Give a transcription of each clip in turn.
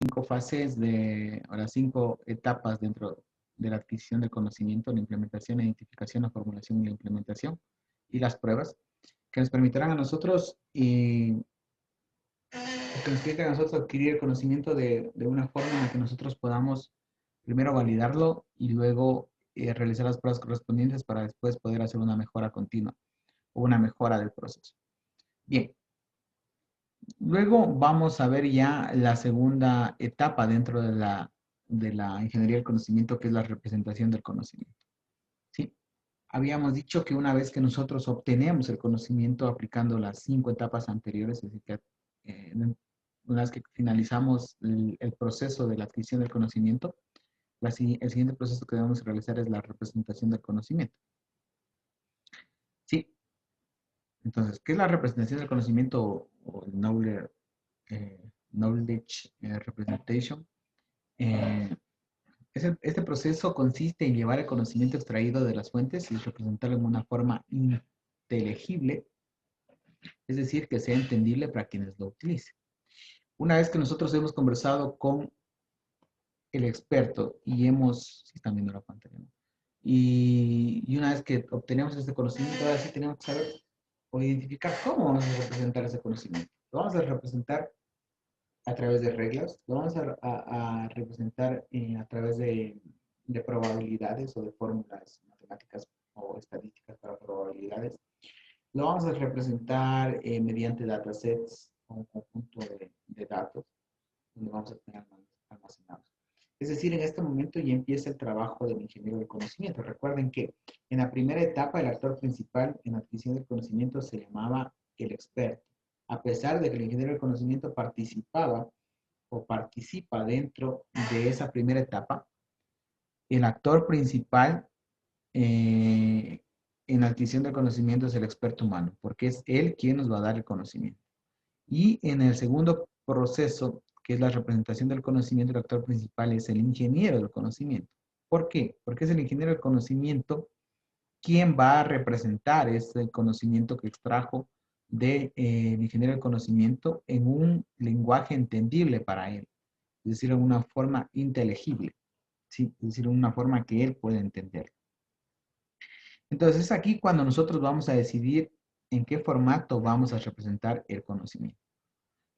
5 fases o las 5 etapas dentro de la adquisición del conocimiento, la implementación, la identificación, la formulación y la implementación y las pruebas que nos permitirán a nosotros que nos permitan a nosotros adquirir el conocimiento de una forma en la que nosotros podamos primero validarlo y luego realizar las pruebas correspondientes para después poder hacer una mejora continua o una mejora del proceso. Bien, luego vamos a ver ya la segunda etapa dentro de la ingeniería del conocimiento, que es la representación del conocimiento. ¿Sí? Habíamos dicho que una vez que nosotros obtenemos el conocimiento aplicando las 5 etapas anteriores, es decir, que una vez que finalizamos el proceso de la adquisición del conocimiento, el siguiente proceso que debemos realizar es la representación del conocimiento. Sí, entonces, ¿qué es la representación del conocimiento o el knowledge representation? Eh, este proceso consiste en llevar el conocimiento extraído de las fuentes y representarlo en una forma inteligible, es decir, que sea entendible para quienes lo utilicen. Una vez que nosotros hemos conversado con el experto y si están viendo la pantalla, ¿no? Y una vez que obtenemos este conocimiento, ahora sí tenemos que saber o identificar cómo vamos a representar ese conocimiento. Lo vamos a representar a través de reglas, lo vamos a representar a través de probabilidades o de fórmulas matemáticas o estadísticas para probabilidades. Lo vamos a representar mediante datasets o un conjunto de datos donde vamos a tener almacenados. Es decir, en este momento ya empieza el trabajo del ingeniero del conocimiento. Recuerden que en la primera etapa el actor principal en la adquisición del conocimiento se llamaba el experto. A pesar de que el ingeniero del conocimiento participaba o participa dentro de esa primera etapa, el actor principal en la adquisición del conocimiento es el experto humano, porque es él quien nos va a dar el conocimiento. Y en el segundo proceso, que es la representación del conocimiento, el actor principal es el ingeniero del conocimiento. ¿Por qué? Porque es el ingeniero del conocimiento quien va a representar ese conocimiento que extrajo del ingeniero del conocimiento en un lenguaje entendible para él, es decir, en una forma inteligible, ¿sí? Es decir, en una forma que él pueda entender. Entonces, es aquí cuando nosotros vamos a decidir en qué formato vamos a representar el conocimiento.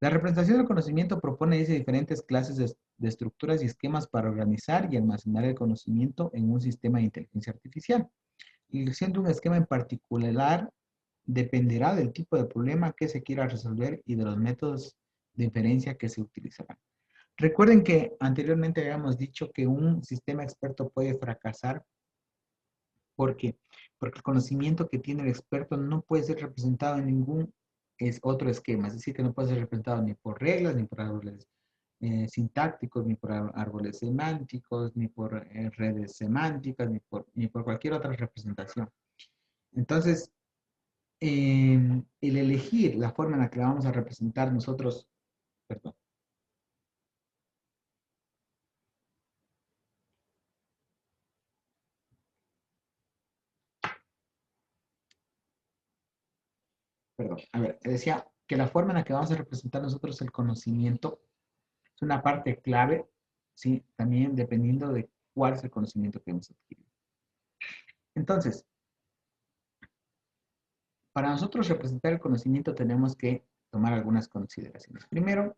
La representación del conocimiento propone diferentes clases de estructuras y esquemas para organizar y almacenar el conocimiento en un sistema de inteligencia artificial. Y siendo un esquema en particular, dependerá del tipo de problema que se quiera resolver y de los métodos de inferencia que se utilizarán. Recuerden que anteriormente habíamos dicho que un sistema experto puede fracasar. ¿Por qué? Porque el conocimiento que tiene el experto no puede ser representado en ningún otro esquema. Es decir, que no puede ser representado ni por reglas, ni por árboles sintácticos, ni por árboles semánticos, ni por redes semánticas, ni por cualquier otra representación. Entonces, el elegir la forma en la que la vamos a representar nosotros, perdón, a ver, decía que la forma en la que vamos a representar nosotros el conocimiento es una parte clave, ¿sí? También dependiendo de cuál es el conocimiento que hemos adquirido. Entonces, para nosotros representar el conocimiento tenemos que tomar algunas consideraciones. Primero,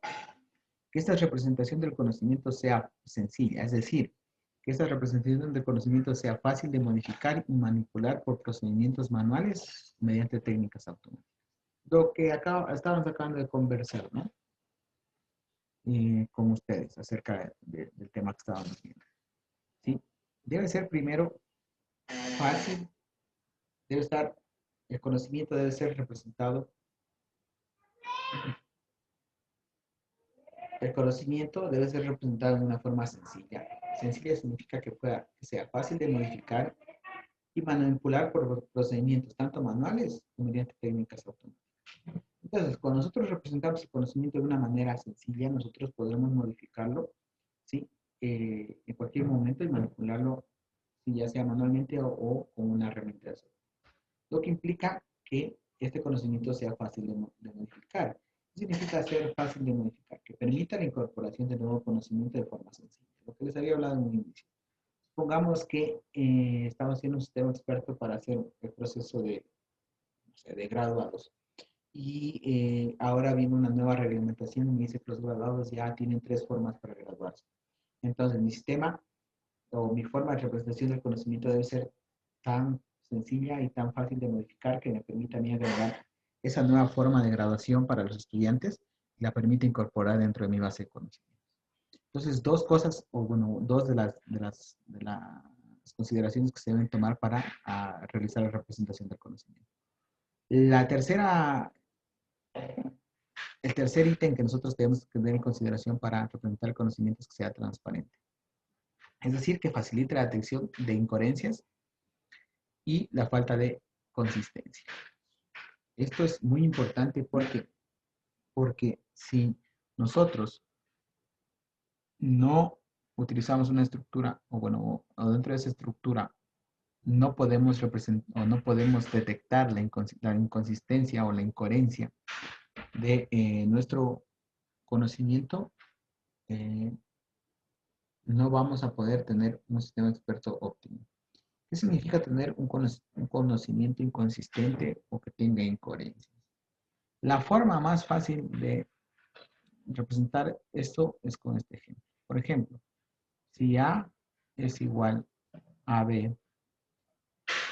que esta representación del conocimiento sea sencilla, es decir, que esta representación del conocimiento sea fácil de modificar y manipular por procedimientos manuales mediante técnicas automáticas. Lo que estábamos acabando de conversar, ¿no? Con ustedes acerca del tema que estábamos viendo. ¿Sí? Debe ser primero fácil, el conocimiento debe ser representado, el conocimiento debe ser representado de una forma sencilla. Sencilla significa que sea fácil de modificar y manipular por procedimientos tanto manuales como mediante técnicas automáticas. Entonces, cuando nosotros representamos el conocimiento de una manera sencilla, nosotros podremos modificarlo, ¿sí? En cualquier momento y manipularlo, ¿sí? Ya sea manualmente o con una herramienta de software. Lo que implica que este conocimiento sea fácil de modificar. ¿Qué significa ser fácil de modificar? Que permita la incorporación representación del nuevo conocimiento de forma sencilla. Lo que les había hablado en un inicio. Supongamos que estamos haciendo un sistema experto para hacer el proceso de, no sé, de graduados. Y ahora viene una nueva reglamentación y me dice que los graduados ya tienen 3 formas para graduarse. Entonces, mi sistema o mi forma de representación del conocimiento debe ser tan sencilla y tan fácil de modificar que me permita a mí agregar esa nueva forma de graduación para los estudiantes y la permite incorporar dentro de mi base de conocimientos. Entonces, dos cosas, o bueno, dos de las consideraciones que se deben tomar para realizar la representación del conocimiento. La tercera, el tercer ítem que nosotros tenemos que tener en consideración para representar el conocimiento es que sea transparente. Es decir, que facilite la detección de incoherencias y la falta de consistencia. Esto es muy importante porque si nosotros no utilizamos una estructura, o bueno, o dentro de esa estructura no podemos representar o no podemos detectar la inconsistencia o la incoherencia de nuestro conocimiento, no vamos a poder tener un sistema experto óptimo. ¿Qué significa tener un conocimiento inconsistente o que tenga incoherencias? La forma más fácil de representar esto es con este ejemplo. Por ejemplo, si A es igual a B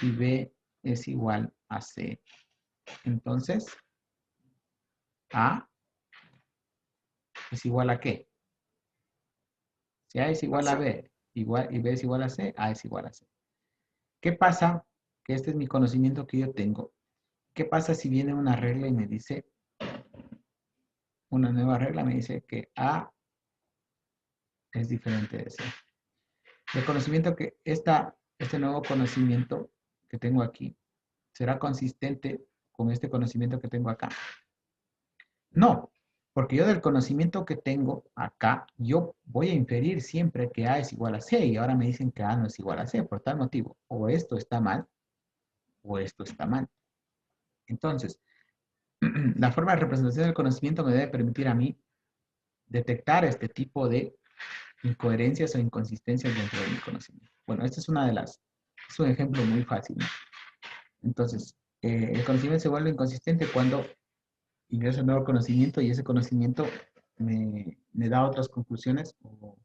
y B es igual a C, entonces A es igual a ¿qué? Si A es igual a B y B es igual a C, A es igual a C. ¿Qué pasa? Que este es mi conocimiento que yo tengo. ¿Qué pasa si viene una regla y me dice, una nueva regla me dice que A es diferente de C? El conocimiento que este nuevo conocimiento que tengo aquí será consistente con este conocimiento que tengo acá. No, porque yo del conocimiento que tengo acá, yo voy a inferir siempre que A es igual a C y ahora me dicen que A no es igual a C por tal motivo. O esto está mal o esto está mal. Entonces, la forma de representación del conocimiento me debe permitir a mí detectar este tipo de incoherencias o inconsistencias dentro de mi conocimiento. Bueno, esta es es un ejemplo muy fácil, ¿no? Entonces, el conocimiento se vuelve inconsistente cuando ingreso un nuevo conocimiento y ese conocimiento me da otras conclusiones o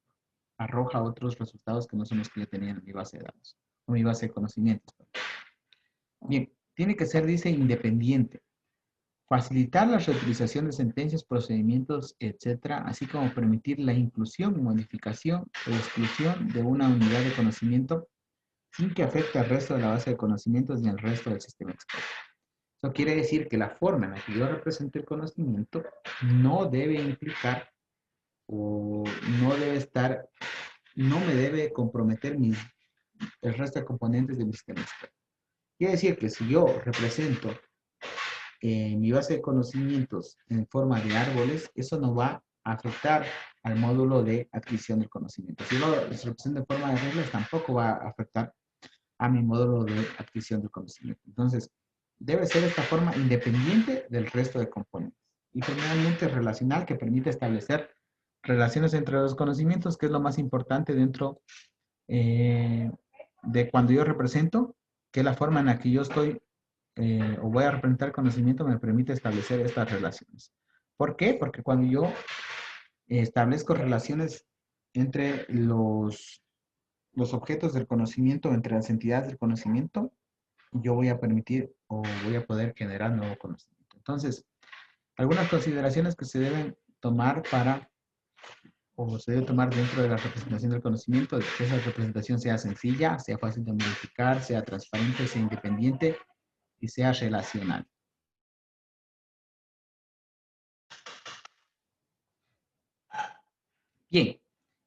arroja otros resultados que no son los que yo tenía en mi base de datos o mi base de conocimientos. Bien, tiene que ser, dice, independiente. Facilitar la reutilización de sentencias, procedimientos, etcétera, así como permitir la inclusión, modificación o exclusión de una unidad de conocimiento sin que afecte al resto de la base de conocimientos ni al resto del sistema experto. Eso quiere decir que la forma en la que yo represento el conocimiento no debe implicar o no debe estar, no me debe comprometer el resto de componentes de mi sistema experto. Quiere decir que si yo represento mi base de conocimientos en forma de árboles, eso no va a afectar al módulo de adquisición del conocimiento. Si lo represento en forma de reglas, tampoco va a afectar a mi módulo de adquisición del conocimiento. Entonces, debe ser de esta forma independiente del resto de componentes. Y generalmente relacional, que permite establecer relaciones entre los conocimientos, que es lo más importante dentro de cuando yo represento, que es la forma en la que yo estoy o voy a representar conocimiento me permite establecer estas relaciones. ¿Por qué? Porque cuando yo establezco relaciones entre los objetos del conocimiento, entre las entidades del conocimiento, yo voy a permitir o voy a poder generar nuevo conocimiento. Entonces, algunas consideraciones que se deben tomar o se debe tomar dentro de la representación del conocimiento, de que esa representación sea sencilla, sea fácil de modificar, sea transparente, sea independiente y sea relacional. Bien,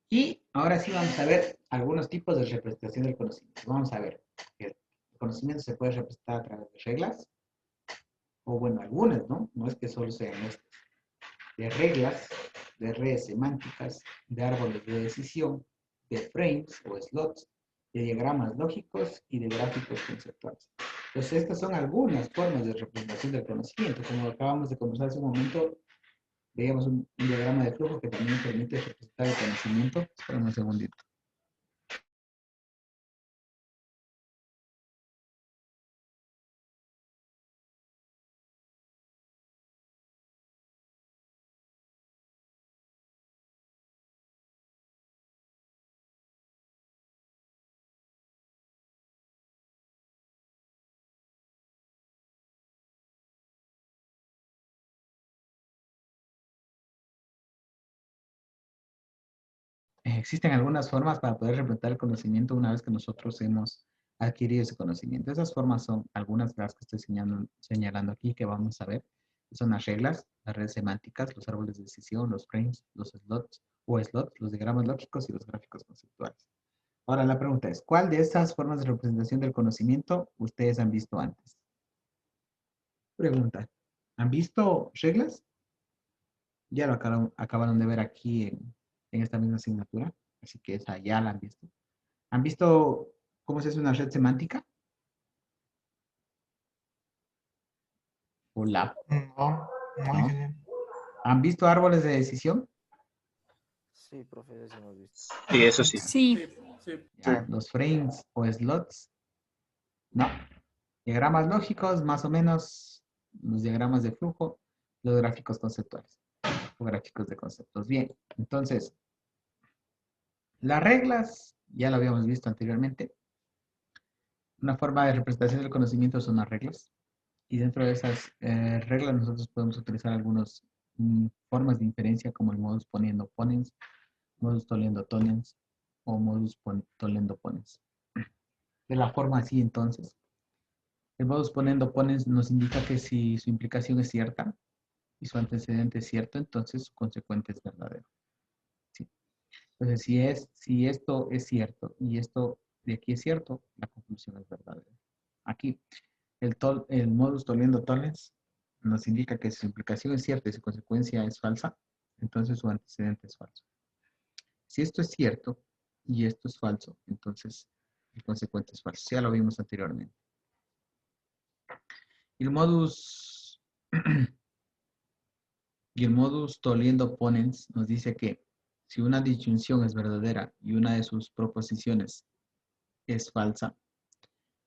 y ahora sí vamos a ver algunos tipos de representación del conocimiento. Vamos a ver, el conocimiento se puede representar a través de reglas, o bueno, algunas, ¿no? No es que solo sean estas. De reglas, de redes semánticas, de árboles de decisión, de frames o slots, de diagramas lógicos y de gráficos conceptuales. Entonces, estas son algunas formas de representación del conocimiento. Como acabamos de conversar hace un momento, veíamos un diagrama de flujo que también permite representar el conocimiento. Esperen un segundito. Existen algunas formas para poder representar el conocimiento una vez que nosotros hemos adquirido ese conocimiento. Esas formas son algunas de las que estoy señalando aquí que vamos a ver. Son las reglas, las redes semánticas, los árboles de decisión, los frames, los slots o slots, los diagramas lógicos y los gráficos conceptuales. Ahora la pregunta es, ¿cuál de estas formas de representación del conocimiento ustedes han visto antes? Pregunta, ¿han visto reglas? Ya lo acabaron de ver aquí en esta misma asignatura, así que esa ya la han visto. ¿Han visto cómo se hace una red semántica? Hola, No, no, ¿no? ingeniero. ¿Han visto árboles de decisión? Sí, profe, eso sí hemos visto. Sí, eso sí. Sí, Ya, los frames o slots, ¿no? Diagramas lógicos, más o menos, los diagramas de flujo, los gráficos conceptuales, o gráficos de conceptos. Bien, entonces, las reglas, ya lo habíamos visto anteriormente. Una forma de representación del conocimiento son las reglas. Y dentro de esas reglas nosotros podemos utilizar algunas formas de inferencia como el modus poniendo ponens, modus tollendo tollens o modus tollendo ponens. De la forma así entonces, el modus ponendo ponens nos indica que si su implicación es cierta y su antecedente es cierto, entonces su consecuente es verdadero. ¿Sí? Entonces, si esto es cierto y esto de aquí es cierto, la conclusión es verdadera. Aquí, el modus tollendo tollens nos indica que si su implicación es cierta y su consecuencia es falsa, entonces su antecedente es falso. Si esto es cierto y esto es falso, entonces el consecuente es falso. Ya lo vimos anteriormente. Y el modus tollendo ponens nos dice que si una disyunción es verdadera y una de sus proposiciones es falsa,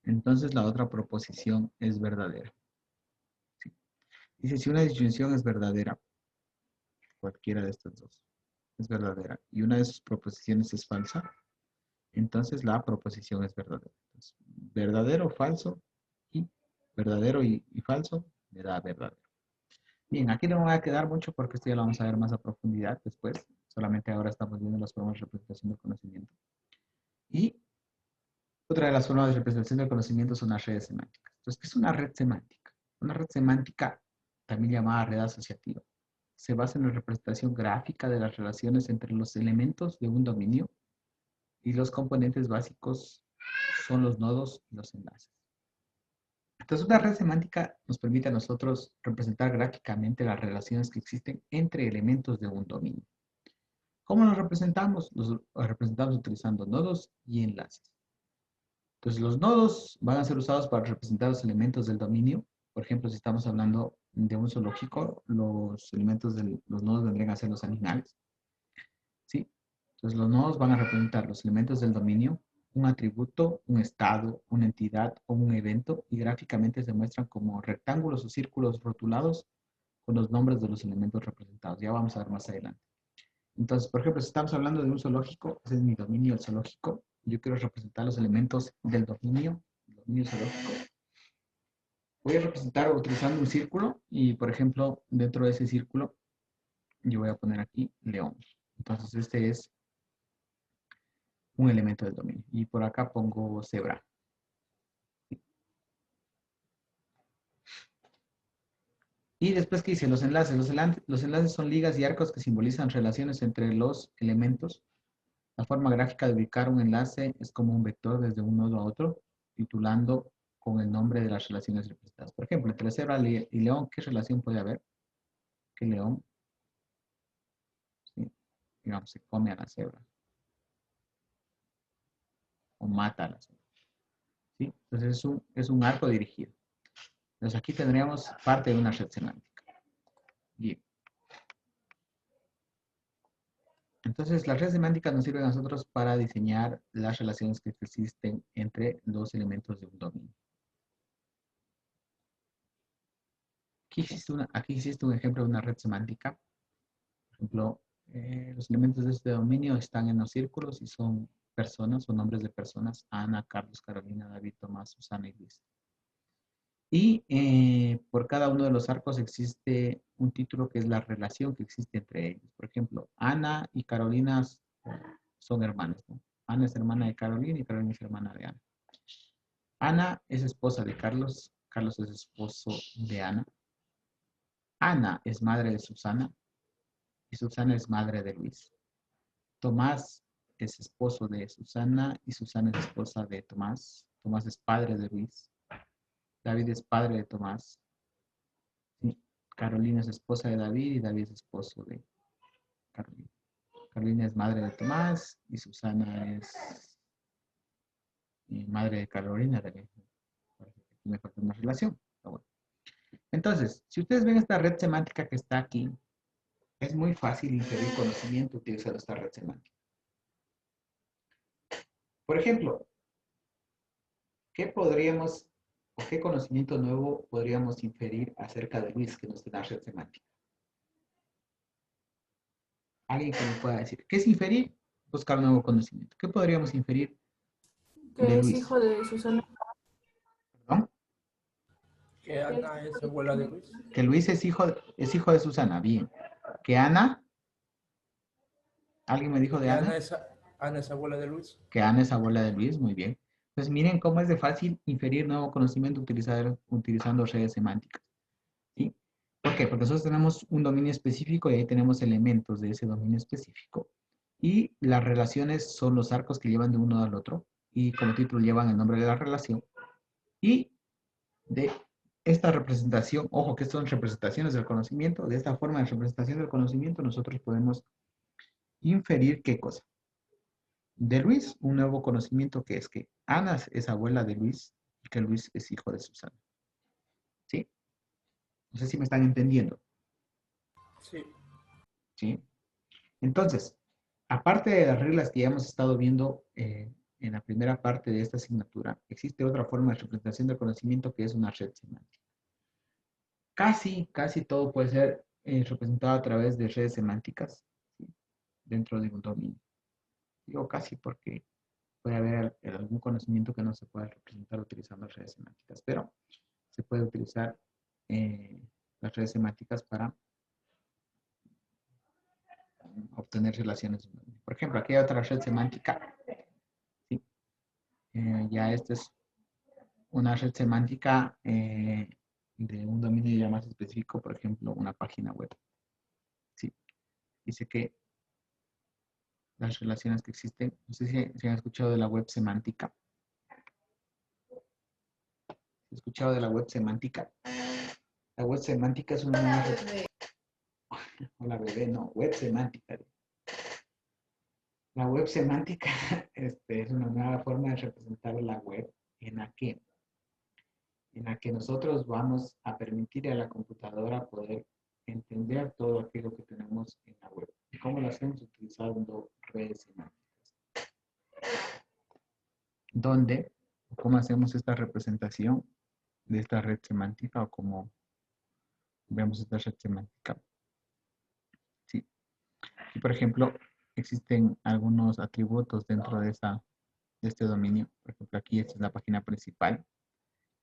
entonces la otra proposición es verdadera. ¿Sí? Dice, si una disyunción es verdadera, cualquiera de estas dos es verdadera y una de sus proposiciones es falsa, entonces la proposición es verdadera. Entonces, verdadero y falso me da verdadero. Bien, aquí no me voy a quedar mucho porque esto ya lo vamos a ver más a profundidad después. Solamente ahora estamos viendo las formas de representación del conocimiento. Y otra de las formas de representación del conocimiento son las redes semánticas. Entonces, ¿qué es una red semántica? Una red semántica, también llamada red asociativa, se basa en la representación gráfica de las relaciones entre los elementos de un dominio y los componentes básicos son los nodos y los enlaces. Entonces, una red semántica nos permite a nosotros representar gráficamente las relaciones que existen entre elementos de un dominio. ¿Cómo los representamos? Los representamos utilizando nodos y enlaces. Entonces, los nodos van a ser usados para representar los elementos del dominio. Por ejemplo, si estamos hablando de un zoológico, los elementos de los nodos vendrían a ser los animales. ¿Sí? Entonces, los nodos van a representar los elementos del dominio, un atributo, un estado, una entidad o un evento, y gráficamente se muestran como rectángulos o círculos rotulados con los nombres de los elementos representados. Ya vamos a ver más adelante. Entonces, por ejemplo, si estamos hablando de un zoológico, ese es mi dominio, el zoológico. Yo quiero representar los elementos del dominio, el dominio zoológico. Voy a representar utilizando un círculo y, por ejemplo, dentro de ese círculo, yo voy a poner aquí león. Entonces, este es un elemento del dominio. Y por acá pongo cebra. Y después, ¿qué dice? Los enlaces. Los enlaces son ligas y arcos que simbolizan relaciones entre los elementos. La forma gráfica de ubicar un enlace es como un vector desde un nodo a otro, titulando con el nombre de las relaciones representadas. Por ejemplo, entre cebra y león, ¿qué relación puede haber? Que león, ¿sí? Digamos, se come a la cebra. O mata a la cebra. ¿Sí? Entonces es un arco dirigido. Entonces aquí tendríamos parte de una red semántica. Bien. Entonces, las redes semánticas nos sirven a nosotros para diseñar las relaciones que existen entre los elementos de un dominio. Aquí existe un ejemplo de una red semántica. Por ejemplo, los elementos de este dominio están en los círculos y son personas o nombres de personas: Ana, Carlos, Carolina, David, Tomás, Susana y Luis. Y por cada uno de los arcos existe un título que es la relación que existe entre ellos. Por ejemplo, Ana y Carolina son hermanas, ¿no? Ana es hermana de Carolina y Carolina es hermana de Ana. Ana es esposa de Carlos, Carlos es esposo de Ana. Ana es madre de Susana y Susana es madre de Luis. Tomás es esposo de Susana y Susana es esposa de Tomás. Tomás es padre de Luis. David es padre de Tomás. Sí. Carolina es esposa de David y David es esposo de Carolina. Carolina es madre de Tomás y Susana es madre de Carolina. Me falta una relación. Pero bueno. Entonces, si ustedes ven esta red semántica que está aquí, es muy fácil inferir conocimiento utilizando esta red semántica. Por ejemplo, ¿qué podríamos o qué conocimiento nuevo podríamos inferir acerca de Luis que nos da la red semántica? Alguien que me pueda decir, ¿qué es inferir? Buscar un nuevo conocimiento. ¿Qué podríamos inferir de Que es Luis? hijo de Susana. ¿Perdón? Que Ana es abuela de Luis. Que Luis es hijo de Susana. Bien. Que Ana, ¿alguien me dijo de Que Ana? Ana es abuela de Luis. Que Ana es abuela de Luis. Muy bien. Pues miren cómo es de fácil inferir nuevo conocimiento utilizando redes semánticas. ¿Sí? ¿Por qué? Porque nosotros tenemos un dominio específico y ahí tenemos elementos de ese dominio específico. Y las relaciones son los arcos que llevan de uno al otro. Y como título llevan el nombre de la relación. Y de esta representación, ojo que son representaciones del conocimiento, de esta forma de representación del conocimiento nosotros podemos inferir ¿qué cosa? De Luis, un nuevo conocimiento que es que Ana es abuela de Luis y que Luis es hijo de Susana. ¿Sí? No sé si me están entendiendo. Sí. ¿Sí? Entonces, aparte de las reglas que ya hemos estado viendo en la primera parte de esta asignatura, existe otra forma de representación del conocimiento que es una red semántica. Casi todo puede ser representado a través de redes semánticas, ¿sí? Dentro de un dominio. Digo casi porque puede haber algún conocimiento que no se pueda representar utilizando redes semánticas, pero se puede utilizar las redes semánticas para obtener relaciones. Por ejemplo, aquí hay otra red semántica. ¿Sí? Ya esta es una red semántica de un dominio ya más específico, por ejemplo, una página web. ¿Sí? Dice que las relaciones que existen, no sé si han escuchado de la web semántica. ¿Han escuchado de la web semántica? La web semántica es una nueva red. Hola bebé, no, web semántica. La web semántica es una nueva forma de representar la web en la que nosotros vamos a permitir a la computadora poder entender todo aquello que tenemos en la web. ¿Y cómo lo hacemos? Utilizando redes semánticas. ¿Dónde? ¿Cómo hacemos esta representación de esta red semántica o cómo vemos esta red semántica? Sí. Y por ejemplo, existen algunos atributos dentro de este dominio. Por ejemplo, aquí esta es la página principal.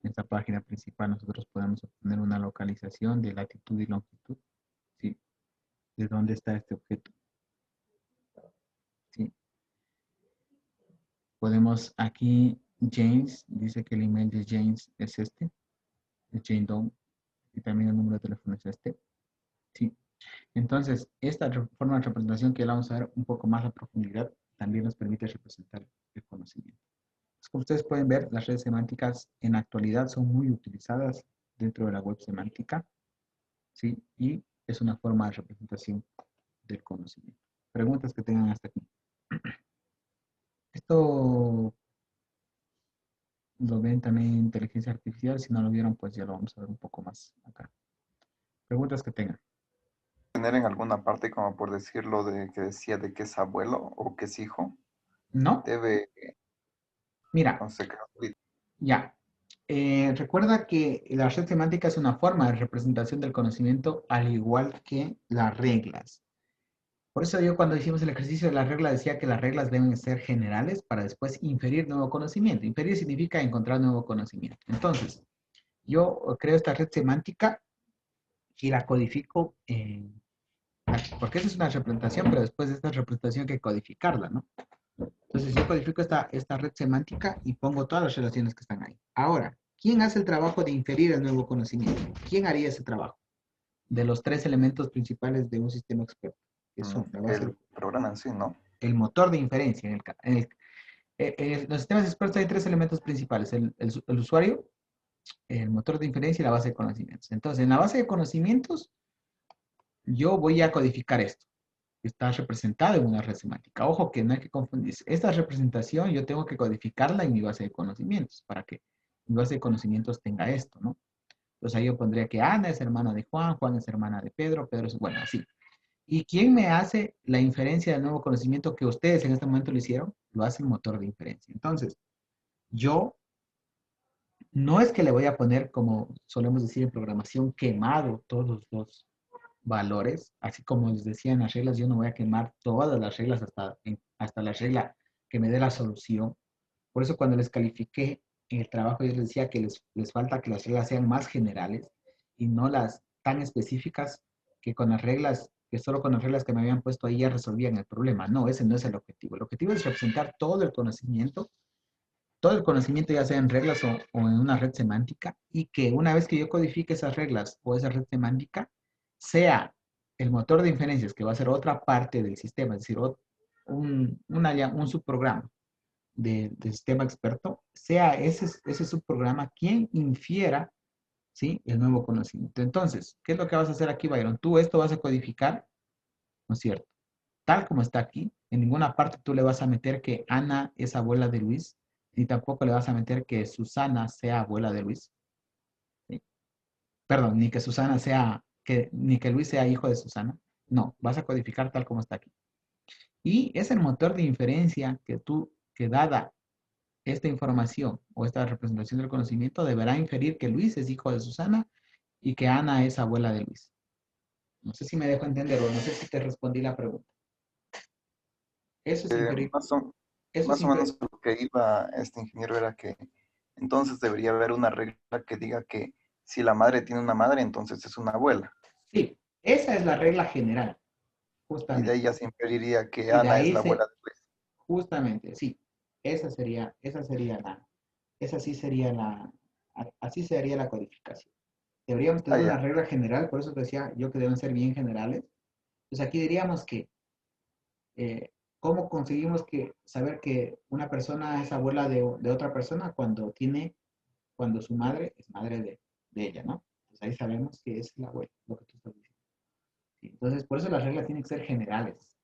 En esta página principal nosotros podemos obtener una localización de latitud y longitud. ¿Sí? ¿De dónde está este objeto? ¿Sí? Podemos aquí, James, dice que el email de James es este, de Jane Doe, y también el número de teléfono es este. ¿Sí? Entonces, esta forma de representación que la vamos a ver un poco más a profundidad también nos permite representar el conocimiento. Como ustedes pueden ver, las redes semánticas en la actualidad son muy utilizadas dentro de la web semántica, ¿sí? Y es una forma de representación del conocimiento. Preguntas que tengan hasta aquí. Esto lo ven también en inteligencia artificial. Si no lo vieron, pues ya lo vamos a ver un poco más acá. Preguntas que tengan. tener en alguna parte, como por decirlo, de que decía de que es abuelo o que es hijo? ¿No? Debe, Mira, no sé, ya. Recuerda que la red semántica es una forma de representación del conocimiento al igual que las reglas. Por eso yo cuando hicimos el ejercicio de la regla decía que las reglas deben ser generales para después inferir nuevo conocimiento. Inferir significa encontrar nuevo conocimiento. Entonces, yo creo esta red semántica y la codifico, porque esa es una representación, pero después de esta representación hay que codificarla, ¿no? Entonces yo codifico esta red semántica y pongo todas las relaciones que están ahí. Ahora, ¿quién hace el trabajo de inferir el nuevo conocimiento? ¿Quién haría ese trabajo? De los tres elementos principales de un sistema experto, que son la base, el programa en sí, ¿no? el motor de inferencia. En los sistemas expertos hay tres elementos principales, el usuario, el motor de inferencia y la base de conocimientos. Entonces, en la base de conocimientos, yo voy a codificar esto, que está representado en una red semántica. Ojo que no hay que confundirse. Esta representación yo tengo que codificarla en mi base de conocimientos, para que mi base de conocimientos tenga esto, ¿no? Entonces ahí yo pondría que Ana es hermana de Juan, Juan es hermana de Pedro, Pedro es, bueno, así. ¿Y quién me hace la inferencia del nuevo conocimiento que ustedes en este momento lo hicieron? Lo hace el motor de inferencia. Entonces, yo no es que le voy a poner, como solemos decir en programación, quemado todos los valores, así como les decía en las reglas, yo no voy a quemar todas las reglas hasta la regla que me dé la solución. Por eso cuando les califiqué en el trabajo, yo les decía que les falta que las reglas sean más generales y no las tan específicas que con las reglas, que solo con las reglas que me habían puesto ahí ya resolvían el problema. No, ese no es el objetivo. El objetivo es representar todo el conocimiento ya sea en reglas o en una red semántica, y que una vez que yo codifique esas reglas o esa red semántica, sea el motor de inferencias, que va a ser otra parte del sistema, es decir, un subprograma de sistema experto, sea ese subprograma quien infiera, ¿sí?, el nuevo conocimiento. Entonces, ¿qué es lo que vas a hacer aquí, Byron? Tú esto vas a codificar, ¿no es cierto? Tal como está aquí, en ninguna parte tú le vas a meter que Ana es abuela de Luis, ni tampoco le vas a meter que Susana sea abuela de Luis. ¿Sí? Perdón, ni que Susana sea, ni que Luis sea hijo de Susana. No, vas a codificar tal como está aquí. Y es el motor de inferencia que dada esta información o esta representación del conocimiento, deberá inferir que Luis es hijo de Susana y que Ana es abuela de Luis. No sé si me dejo entender o no sé si te respondí la pregunta. Eso es inferir. Más o, Eso es más o inferir. menos lo que iba este ingeniero era que entonces debería haber una regla que diga que si la madre tiene una madre, entonces es una abuela. Sí, esa es la regla general, Y de ahí justamente. ya se inferiría que Y de Ana es ahí la abuela de Luis. justamente, sí, esa sí sería así sería la codificación. Deberíamos Ah, tener una ya. regla general, por eso decía yo que deben ser bien generales. Pues aquí diríamos que, ¿cómo conseguimos saber que una persona es abuela de otra persona cuando su madre es madre de ella, ¿no? Pues ahí sabemos que es la abuela, lo que tú estás diciendo. Sí, entonces, por eso las reglas tienen que ser generales,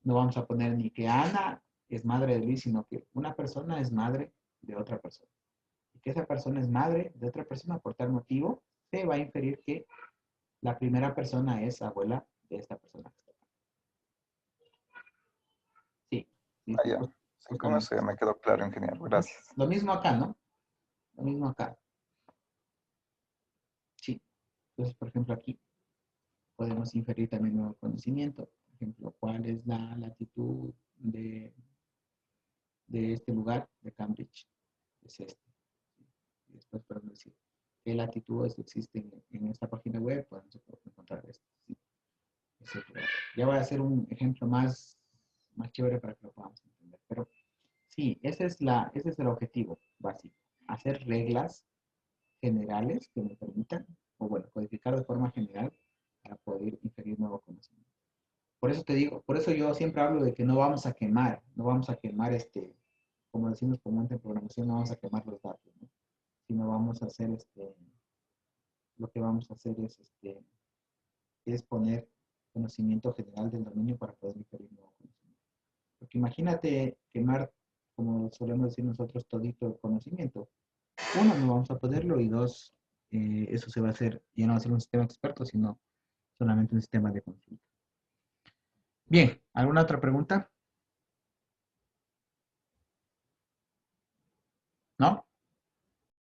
no vamos a poner ni que Ana es madre de Luis, sino que una persona es madre de otra persona. Y que esa persona es madre de otra persona, por tal motivo, se va a inferir que la primera persona es abuela de esta persona. Sí, Ah, listo, ya. Sí, con justamente. eso ya me quedó claro, ingeniero. Gracias. Lo mismo acá, ¿no? Lo mismo acá. Sí. Entonces, por ejemplo, aquí podemos inferir también nuevo conocimiento. Por ejemplo, ¿cuál es la latitud de este lugar, de Cambridge? Es este. Y después podemos decir qué latitudes existen en esta página web, podemos encontrar esto. ¿Sí? Ya voy a hacer un ejemplo más chévere para que lo podamos entender. Pero sí, ese es el objetivo básico. Hacer reglas generales que me permitan, o bueno, codificar de forma general para poder inferir nuevo conocimiento. Por eso te digo, por eso yo siempre hablo de que no vamos a quemar como decimos comúnmente en programación, no vamos a quemar los datos, ¿no? Sino vamos a hacer lo que vamos a hacer es poner conocimiento general del dominio para poder inferir nuevo conocimiento. Porque imagínate quemar, como solemos decir nosotros, todito el conocimiento. Uno, no vamos a poderlo, y dos, eso se va a hacer, ya no va a ser un sistema experto, sino solamente un sistema de consulta. Bien, ¿alguna otra pregunta? ¿No?